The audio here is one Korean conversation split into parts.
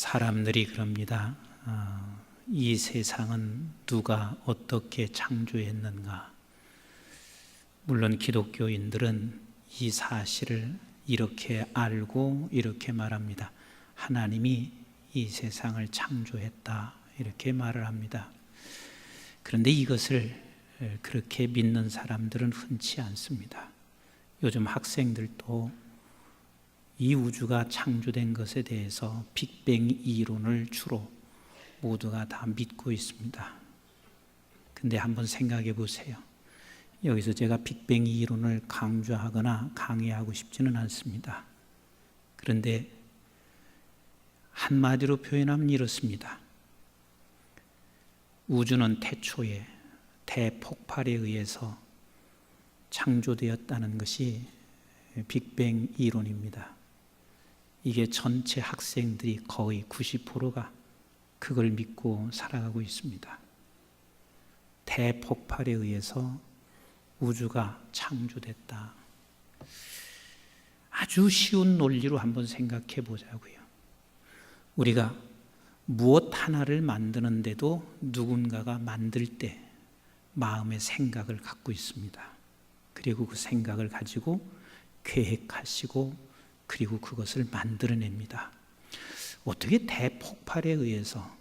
사람들이 그럽니다. 이 세상은 누가 어떻게 창조했는가? 물론 기독교인들은 이 사실을 이렇게 알고 이렇게 말합니다. 하나님이 이 세상을 창조했다, 이렇게 말을 합니다. 그런데 이것을 그렇게 믿는 사람들은 흔치 않습니다. 요즘 학생들도 이 우주가 창조된 것에 대해서 빅뱅 이론을 주로 모두가 다 믿고 있습니다. 근데 한번 생각해 보세요. 여기서 제가 빅뱅 이론을 강조하거나 강의하고 싶지는 않습니다. 그런데 한마디로 표현하면 이렇습니다. 우주는 태초에 대폭발에 의해서 창조되었다는 것이 빅뱅 이론입니다. 이게 전체 학생들이 거의 90%가 그걸 믿고 살아가고 있습니다. 대폭발에 의해서 우주가 창조됐다. 아주 쉬운 논리로 한번 생각해 보자고요. 우리가 무엇 하나를 만드는데도 누군가가 만들 때 마음의 생각을 갖고 있습니다. 그리고 그 생각을 가지고 계획하시고 그리고 그것을 만들어냅니다. 어떻게 대폭발에 의해서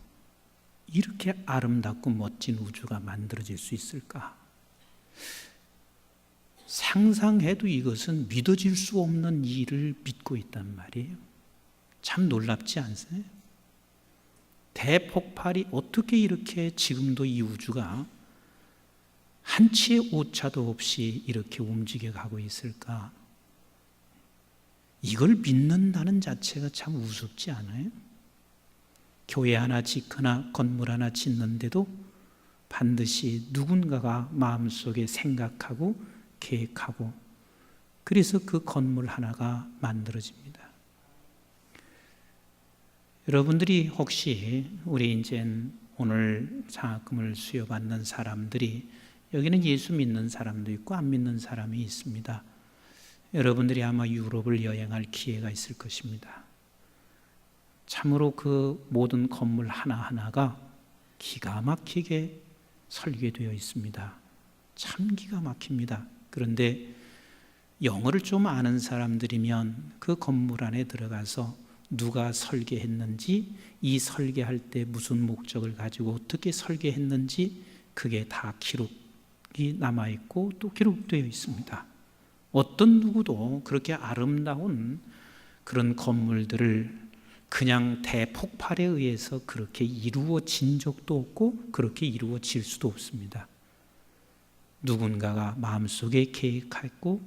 이렇게 아름답고 멋진 우주가 만들어질 수 있을까? 상상해도 이것은 믿어질 수 없는 일을 믿고 있단 말이에요. 참 놀랍지 않으세요? 대폭발이 어떻게 이렇게 지금도 이 우주가 한치의 오차도 없이 이렇게 움직여가고 있을까? 이걸 믿는다는 자체가 참 우습지 않아요? 교회 하나 짓거나 건물 하나 짓는데도 반드시 누군가가 마음속에 생각하고 계획하고 그래서 그 건물 하나가 만들어집니다. 여러분들이 혹시 우리 이제 오늘 장학금을 수여받는 사람들이 여기는 예수 믿는 사람도 있고 안 믿는 사람이 있습니다. 여러분들이 아마 유럽을 여행할 기회가 있을 것입니다. 참으로 그 모든 건물 하나하나가 기가 막히게 설계되어 있습니다. 참 기가 막힙니다. 그런데 영어를 좀 아는 사람들이면 그 건물 안에 들어가서 누가 설계했는지, 이 설계할 때 무슨 목적을 가지고 어떻게 설계했는지 그게 다 기록이 남아있고 또 기록되어 있습니다. 어떤 누구도 그렇게 아름다운 그런 건물들을 그냥 대폭발에 의해서 그렇게 이루어진 적도 없고 그렇게 이루어질 수도 없습니다. 누군가가 마음속에 계획했고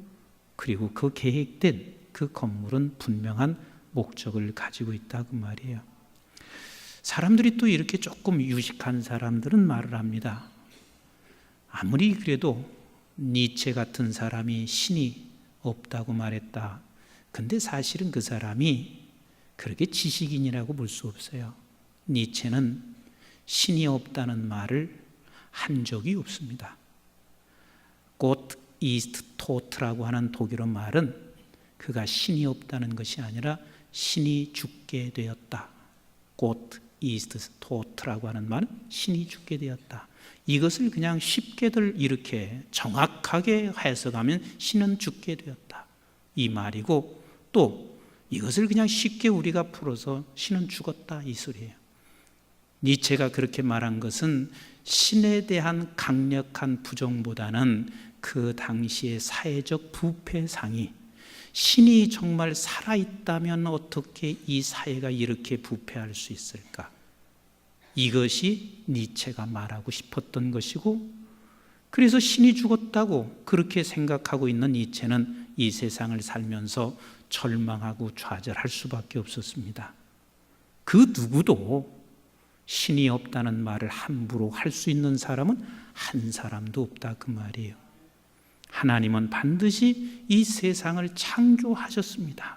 그리고 그 계획된 그 건물은 분명한 목적을 가지고 있다 그 말이에요. 사람들이 또 이렇게 조금 유식한 사람들은 말을 합니다. 아무리 그래도 니체 같은 사람이 신이 없다고 말했다. 근데 사실은 그 사람이 그렇게 지식인이라고 볼 수 없어요. 니체는 신이 없다는 말을 한 적이 없습니다. Gott ist tot라고 하는 독일어 말은 그가 신이 없다는 것이 아니라 신이 죽게 되었다. Gott ist tot라고 하는 말은 신이 죽게 되었다. 이것을 그냥 쉽게들 이렇게 정확하게 해석하면 신은 죽게 되었다. 이 말이고 또 이것을 그냥 쉽게 우리가 풀어서 신은 죽었다 이 소리예요. 니체가 그렇게 말한 것은 신에 대한 강력한 부정보다는 그 당시의 사회적 부패상이 신이 정말 살아있다면 어떻게 이 사회가 이렇게 부패할 수 있을까? 이것이 니체가 말하고 싶었던 것이고 그래서 신이 죽었다고 그렇게 생각하고 있는 니체는 이 세상을 살면서 절망하고 좌절할 수밖에 없었습니다. 그 누구도 신이 없다는 말을 함부로 할 수 있는 사람은 한 사람도 없다 그 말이에요. 하나님은 반드시 이 세상을 창조하셨습니다.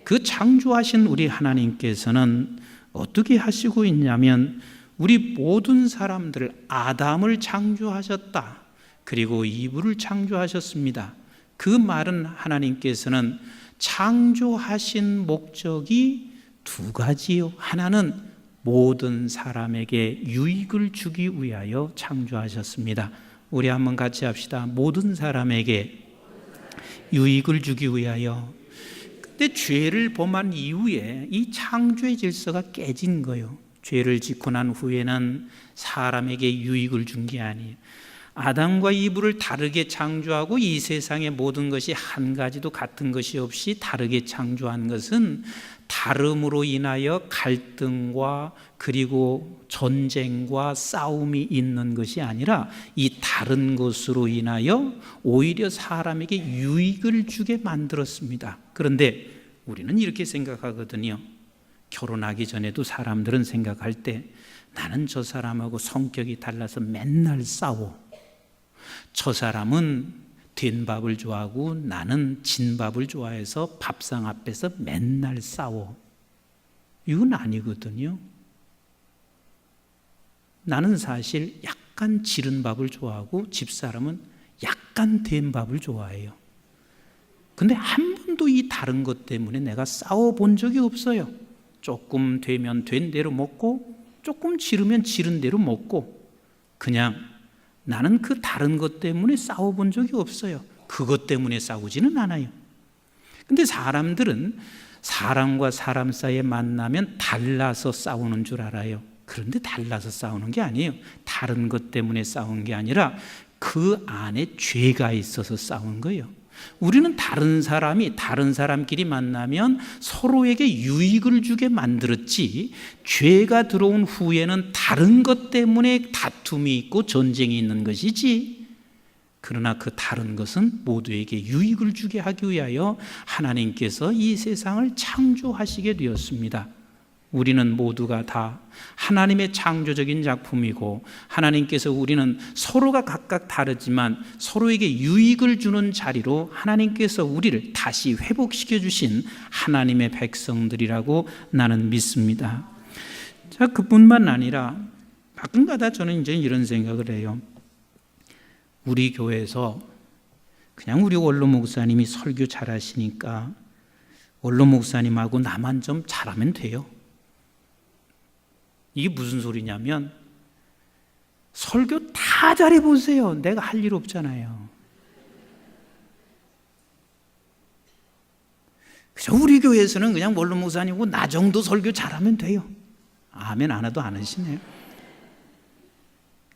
그 창조하신 우리 하나님께서는 어떻게 하시고 있냐면 우리 모든 사람들 아담을 창조하셨다. 그리고 이브를 창조하셨습니다. 그 말은 하나님께서는 창조하신 목적이 두 가지요. 하나는 모든 사람에게 유익을 주기 위하여 창조하셨습니다. 우리 한번 같이 합시다. 모든 사람에게 유익을 주기 위하여. 근데 죄를 범한 이후에 이 창조의 질서가 깨진 거예요. 죄를 짓고 난 후에는 사람에게 유익을 준 게 아니에요. 아담과 이브를 다르게 창조하고 이 세상의 모든 것이 한 가지도 같은 것이 없이 다르게 창조한 것은 다름으로 인하여 갈등과 그리고 전쟁과 싸움이 있는 것이 아니라 이 다른 것으로 인하여 오히려 사람에게 유익을 주게 만들었습니다. 그런데 우리는 이렇게 생각하거든요. 결혼하기 전에도 사람들은 생각할 때 나는 저 사람하고 성격이 달라서 맨날 싸워. 저 사람은 된 밥을 좋아하고 나는 진 밥을 좋아해서 밥상 앞에서 맨날 싸워. 이건 아니거든요. 나는 사실 약간 지른 밥을 좋아하고 집사람은 약간 된 밥을 좋아해요. 근데 한 번도 이 다른 것 때문에 내가 싸워본 적이 없어요. 조금 되면 된 대로 먹고 조금 지르면 지른 대로 먹고 그냥 나는 그 다른 것 때문에 싸워본 적이 없어요. 그것 때문에 싸우지는 않아요. 근데 사람들은 사람과 사람 사이에 만나면 달라서 싸우는 줄 알아요. 그런데 달라서 싸우는 게 아니에요. 다른 것 때문에 싸운 게 아니라 그 안에 죄가 있어서 싸운 거예요. 우리는 다른 사람이 다른 사람끼리 만나면 서로에게 유익을 주게 만들었지, 죄가 들어온 후에는 다른 것 때문에 다툼이 있고 전쟁이 있는 것이지, 그러나 그 다른 것은 모두에게 유익을 주게 하기 위하여 하나님께서 이 세상을 창조하시게 되었습니다. 우리는 모두가 다 하나님의 창조적인 작품이고 하나님께서 우리는 서로가 각각 다르지만 서로에게 유익을 주는 자리로 하나님께서 우리를 다시 회복시켜 주신 하나님의 백성들이라고 나는 믿습니다. 자, 그뿐만 아니라 가끔가다 저는 이제 이런 생각을 해요. 우리 교회에서 그냥 우리 원로 목사님이 설교 잘하시니까 원로 목사님하고 나만 좀 잘하면 돼요. 이게 무슨 소리냐면 설교 다 잘해보세요. 내가 할 일 없잖아요. 그죠? 우리 교회에서는 그냥 원로 목사님이고 나 정도 설교 잘하면 돼요. 아멘 안 해도 안 하시네요.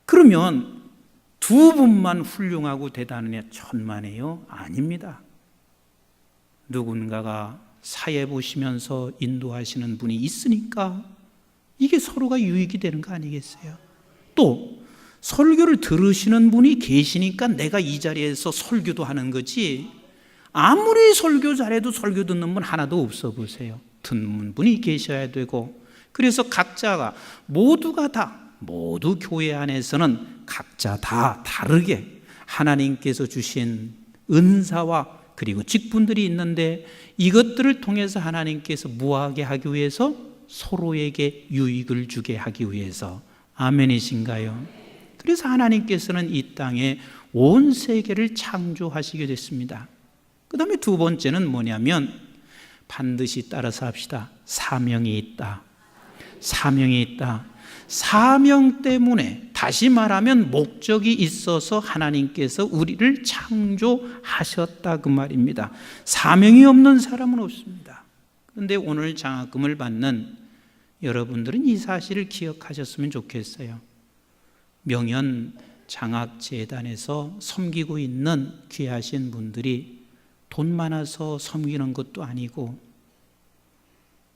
그러면 두 분만 훌륭하고 대단하냐? 천만에요? 아닙니다. 누군가가 사회 보시면서 인도하시는 분이 있으니까 이게 서로가 유익이 되는 거 아니겠어요? 또 설교를 들으시는 분이 계시니까 내가 이 자리에서 설교도 하는 거지, 아무리 설교 잘해도 설교 듣는 분 하나도 없어 보세요. 듣는 분이 계셔야 되고, 그래서 각자가 모두가 다 모두 교회 안에서는 각자 다 다르게 하나님께서 주신 은사와 그리고 직분들이 있는데 이것들을 통해서 하나님께서 무하게 하기 위해서 서로에게 유익을 주게 하기 위해서, 아멘이신가요? 그래서 하나님께서는 이 땅에 온 세계를 창조하시게 됐습니다. 그 다음에 두 번째는 뭐냐면 반드시 따라서 합시다. 사명이 있다. 사명이 있다. 사명 때문에, 다시 말하면 목적이 있어서 하나님께서 우리를 창조하셨다 그 말입니다. 사명이 없는 사람은 없습니다. 그런데 오늘 장학금을 받는 여러분들은 이 사실을 기억하셨으면 좋겠어요. 명현 장학재단에서 섬기고 있는 귀하신 분들이 돈 많아서 섬기는 것도 아니고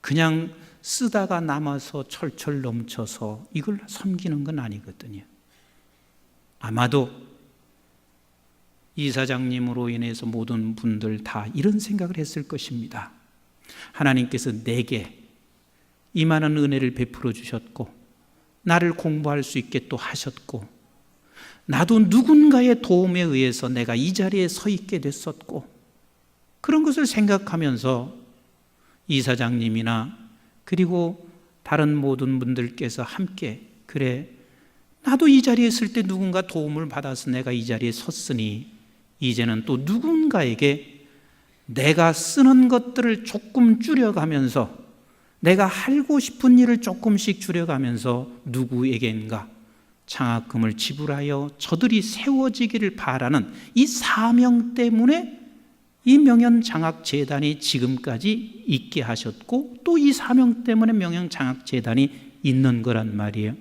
그냥 쓰다가 남아서 철철 넘쳐서 이걸 섬기는 건 아니거든요. 아마도 이사장님으로 인해서 모든 분들 다 이런 생각을 했을 것입니다. 하나님께서 내게 이만한 은혜를 베풀어 주셨고 나를 공부할 수 있게 또 하셨고 나도 누군가의 도움에 의해서 내가 이 자리에 서 있게 됐었고, 그런 것을 생각하면서 이사장님이나 그리고 다른 모든 분들께서 함께, 그래 나도 이 자리에 있을 때 누군가 도움을 받아서 내가 이 자리에 섰으니 이제는 또 누군가에게 내가 쓰는 것들을 조금 줄여가면서 내가 하고 싶은 일을 조금씩 줄여가면서 누구에겐가 장학금을 지불하여 저들이 세워지기를 바라는 이 사명 때문에 이 명연장학재단이 지금까지 있게 하셨고 또 이 사명 때문에 명연장학재단이 있는 거란 말이에요.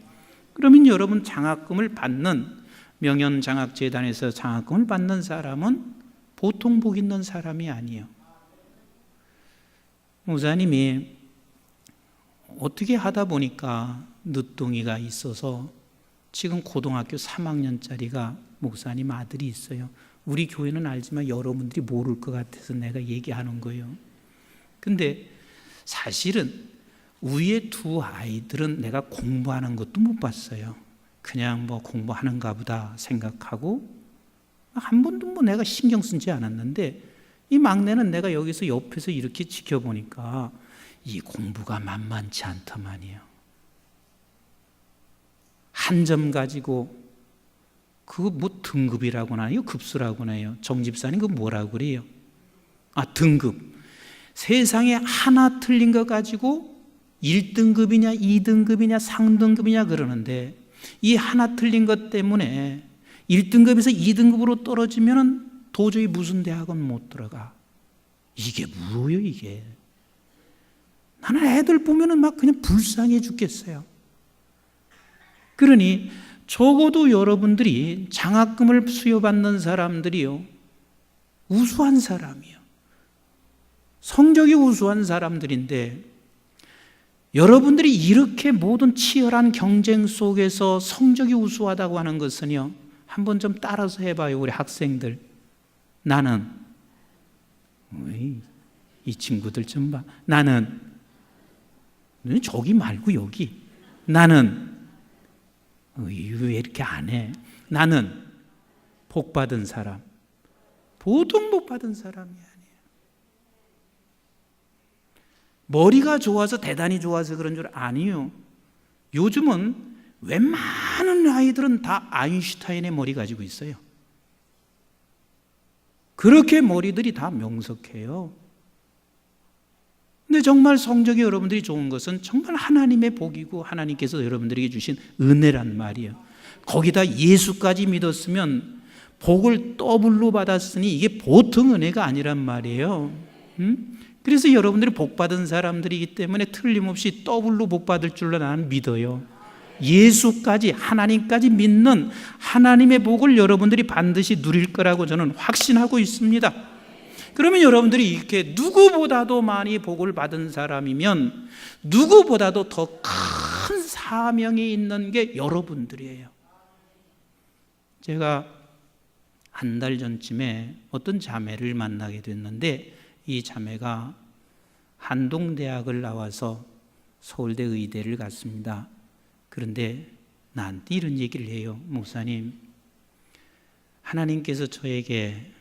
그러면 여러분 장학금을 받는 명연장학재단에서 장학금을 받는 사람은 보통 복 있는 사람이 아니에요. 목사님이 어떻게 하다 보니까 늦둥이가 있어서 지금 고등학교 3학년짜리가 목사님 아들이 있어요. 우리 교회는 알지만 여러분들이 모를 것 같아서 내가 얘기하는 거예요. 근데 사실은 위에 두 아이들은 내가 공부하는 것도 못 봤어요. 그냥 뭐 공부하는가 보다 생각하고 한 번도 내가 신경 쓰지 않았는데 이 막내는 내가 여기서 옆에서 이렇게 지켜보니까 이 공부가 만만치 않더만요. 한 점 가지고 그거 뭐 등급이라고나 해요? 급수라고나 해요? 정집사님 그거 뭐라고 그래요? 등급. 세상에 하나 틀린 거 가지고 1등급이냐 2등급이냐 상등급이냐 그러는데 이 하나 틀린 것 때문에 1등급에서 2등급으로 떨어지면 도저히 무슨 대학은 못 들어가. 이게 뭐예요 이게? 나는 애들 보면은 막 그냥 불쌍해 죽겠어요. 그러니 적어도 여러분들이 장학금을 수여받는 사람들이요, 우수한 사람이요, 성적이 우수한 사람들인데 여러분들이 이렇게 모든 치열한 경쟁 속에서 성적이 우수하다고 하는 것은요, 한번 좀 따라서 해봐요. 우리 학생들. 나는 이 친구들 좀 봐. 나는 저기 말고 여기. 나는 왜 이렇게 안 해? 나는 복 받은 사람. 보통 복 받은 사람이 아니에요. 머리가 좋아서 대단히 좋아서 그런 줄 아니에요. 요즘은 웬만한 아이들은 다 아인슈타인의 머리 가지고 있어요. 그렇게 머리들이 다 명석해요. 근데 정말 성적이 여러분들이 좋은 것은 정말 하나님의 복이고 하나님께서 여러분들에게 주신 은혜란 말이에요. 거기다 예수까지 믿었으면 복을 더블로 받았으니 이게 보통 은혜가 아니란 말이에요. 그래서 여러분들이 복 받은 사람들이기 때문에 틀림없이 더블로 복 받을 줄로 나는 믿어요. 예수까지 하나님까지 믿는 하나님의 복을 여러분들이 반드시 누릴 거라고 저는 확신하고 있습니다. 그러면 여러분들이 이렇게 누구보다도 많이 복을 받은 사람이면 누구보다도 더 큰 사명이 있는 게 여러분들이에요. 제가 한 달 전쯤에 어떤 자매를 만나게 됐는데 이 자매가 한동대학을 나와서 서울대 의대를 갔습니다. 그런데 나한테 이런 얘기를 해요. 목사님, 하나님께서 저에게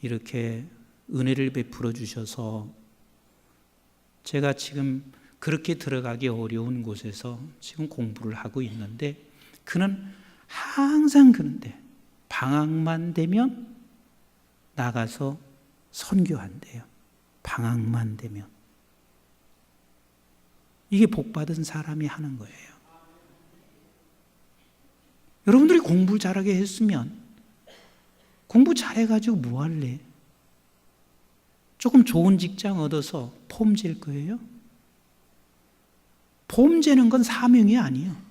이렇게 은혜를 베풀어 주셔서 제가 지금 그렇게 들어가기 어려운 곳에서 지금 공부를 하고 있는데 그는 항상 그런데 방학만 되면 나가서 선교한대요. 방학만 되면. 이게 복받은 사람이 하는 거예요. 여러분들이 공부 잘하게 했으면 공부 잘해가지고 뭐 할래? 조금 좋은 직장 얻어서 폼 질 거예요? 폼 재는 건 사명이 아니에요.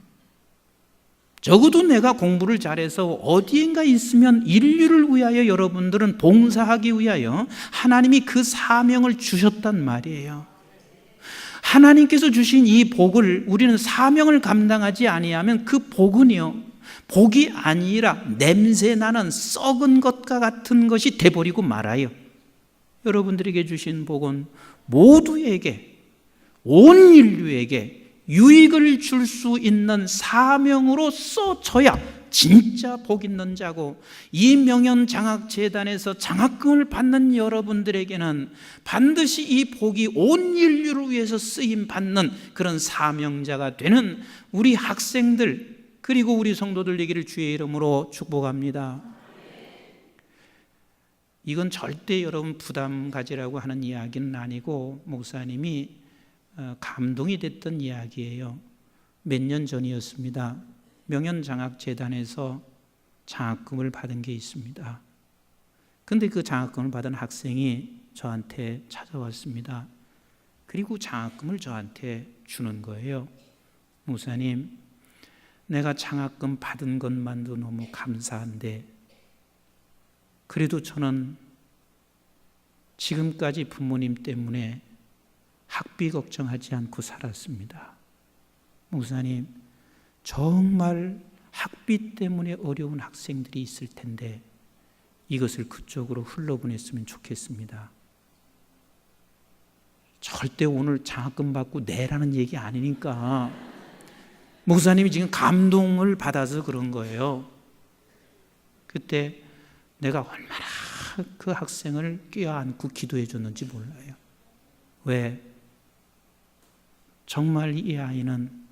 적어도 내가 공부를 잘해서 어디인가 있으면 인류를 위하여 여러분들은 봉사하기 위하여 하나님이 그 사명을 주셨단 말이에요. 하나님께서 주신 이 복을 우리는 사명을 감당하지 아니하면 그 복은요, 복이 아니라 냄새나는 썩은 것과 같은 것이 돼버리고 말아요. 여러분들에게 주신 복은 모두에게, 온 인류에게 유익을 줄 수 있는 사명으로 써져야 진짜 복 있는 자고, 이 명연장학재단에서 장학금을 받는 여러분들에게는 반드시 이 복이 온 인류를 위해서 쓰임받는 그런 사명자가 되는 우리 학생들 그리고 우리 성도들 되기를 주의 이름으로 축복합니다. 이건 절대 여러분 부담 가지라고 하는 이야기는 아니고 목사님이 감동이 됐던 이야기예요. 몇 년 전이었습니다. 명연장학재단에서 장학금을 받은 게 있습니다. 근데 그 장학금을 받은 학생이 저한테 찾아왔습니다. 그리고 장학금을 저한테 주는 거예요. 목사님, 내가 장학금 받은 것만도 너무 감사한데 그래도 저는 지금까지 부모님 때문에 학비 걱정하지 않고 살았습니다. 목사님, 정말 학비 때문에 어려운 학생들이 있을 텐데 이것을 그쪽으로 흘러보냈으면 좋겠습니다. 절대 오늘 장학금 받고 내라는 얘기 아니니까 목사님이 지금 감동을 받아서 그런 거예요. 그때 내가 얼마나 그 학생을 껴안고 기도해 줬는지 몰라요. 왜? 정말 이 아이는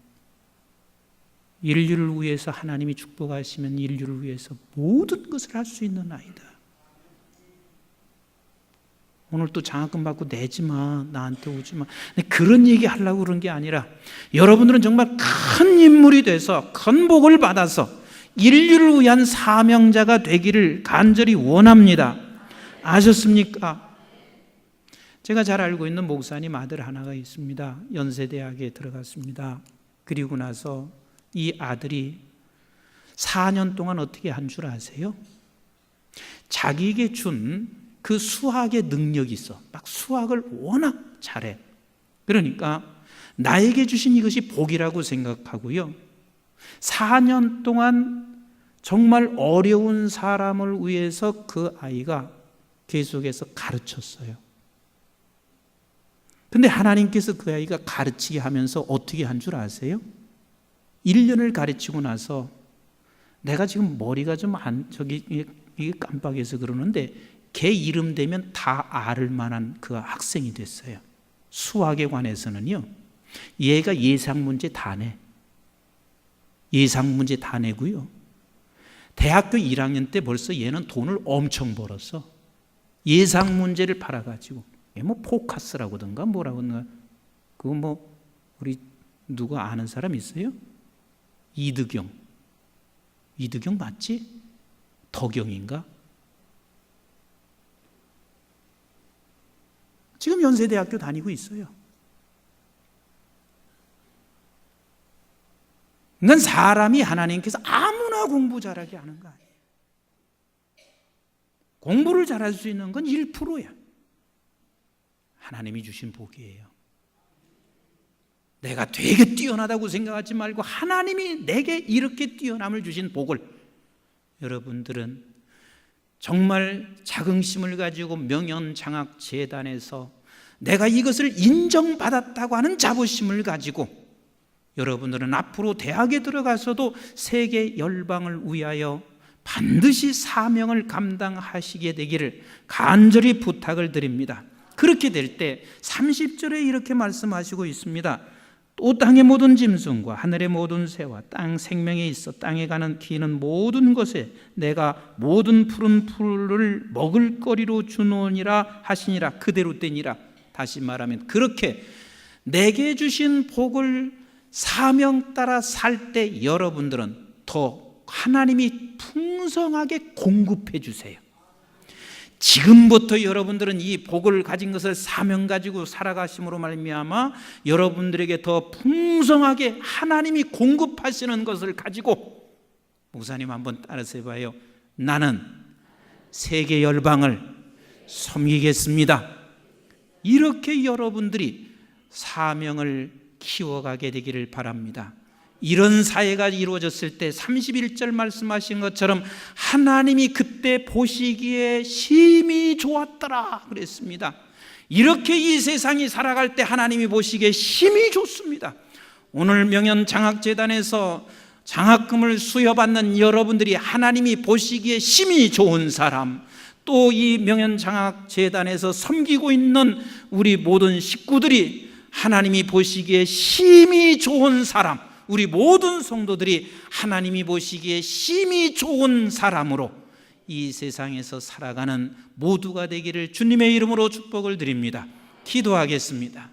인류를 위해서 하나님이 축복하시면 인류를 위해서 모든 것을 할 수 있는 아이다. 오늘 또 장학금 받고 내지 마, 나한테 오지 마. 그런 얘기 하려고 그런 게 아니라 여러분들은 정말 큰 인물이 돼서 큰 복을 받아서 인류를 위한 사명자가 되기를 간절히 원합니다. 아셨습니까? 제가 잘 알고 있는 목사님 아들 하나가 있습니다. 연세대학에 들어갔습니다. 그리고 나서 이 아들이 4년 동안 어떻게 한 줄 아세요? 자기에게 준 그 수학의 능력이 있어. 막 수학을 워낙 잘해. 그러니까 나에게 주신 이것이 복이라고 생각하고요. 4년 동안 정말 어려운 사람을 위해서 그 아이가 계속해서 가르쳤어요. 근데 하나님께서 그 아이가 가르치게 하면서 어떻게 한 줄 아세요? 1년을 가르치고 나서 내가 지금 머리가 좀 이게 깜빡해서 그러는데 걔 이름 되면 다 알 만한 그 학생이 됐어요. 수학에 관해서는요. 얘가 예상 문제 다 내. 예상 문제 다 내고요. 대학교 1학년 때 벌써 얘는 돈을 엄청 벌었어. 예상 문제를 팔아가지고 뭐 포카스라고든가 뭐라고든가 그거 뭐 우리 누가 아는 사람 있어요? 이득영 맞지? 덕영인가? 지금 연세대학교 다니고 있어요. 그러니까 사람이 하나님께서 아무나 공부 잘하게 하는 거 아니에요. 공부를 잘할 수 있는 건 1%야. 하나님이 주신 복이에요. 내가 되게 뛰어나다고 생각하지 말고 하나님이 내게 이렇게 뛰어남을 주신 복을 여러분들은 정말 자긍심을 가지고 명연장학재단에서 내가 이것을 인정받았다고 하는 자부심을 가지고 여러분들은 앞으로 대학에 들어가서도 세계 열방을 위하여 반드시 사명을 감당하시게 되기를 간절히 부탁을 드립니다. 그렇게 될 때 30절에 이렇게 말씀하시고 있습니다. 또 땅의 모든 짐승과 하늘의 모든 새와 땅 생명에 있어 땅에 가는 기는 모든 것에 내가 모든 푸른 풀을 먹을 거리로 주노니라 하시니라. 그대로 되니라. 다시 말하면 그렇게 내게 주신 복을 사명 따라 살 때 여러분들은 더 하나님이 풍성하게 공급해 주세요. 지금부터 여러분들은 이 복을 가진 것을 사명 가지고 살아가심으로 말미암아 여러분들에게 더 풍성하게 하나님이 공급하시는 것을 가지고 목사님 한번 따라서 해봐요. 나는 세계 열방을 섬기겠습니다. 이렇게 여러분들이 사명을 키워가게 되기를 바랍니다. 이런 사회가 이루어졌을 때 31절 말씀하신 것처럼 하나님이 그때 보시기에 심히 좋았더라 그랬습니다. 이렇게 이 세상이 살아갈 때 하나님이 보시기에 심히 좋습니다. 오늘 명연장학재단에서 장학금을 수여받는 여러분들이 하나님이 보시기에 심히 좋은 사람, 또 이 명연장학재단에서 섬기고 있는 우리 모든 식구들이 하나님이 보시기에 심히 좋은 사람, 우리 모든 성도들이 하나님이 보시기에 심히 좋은 사람으로 이 세상에서 살아가는 모두가 되기를 주님의 이름으로 축복을 드립니다. 기도하겠습니다.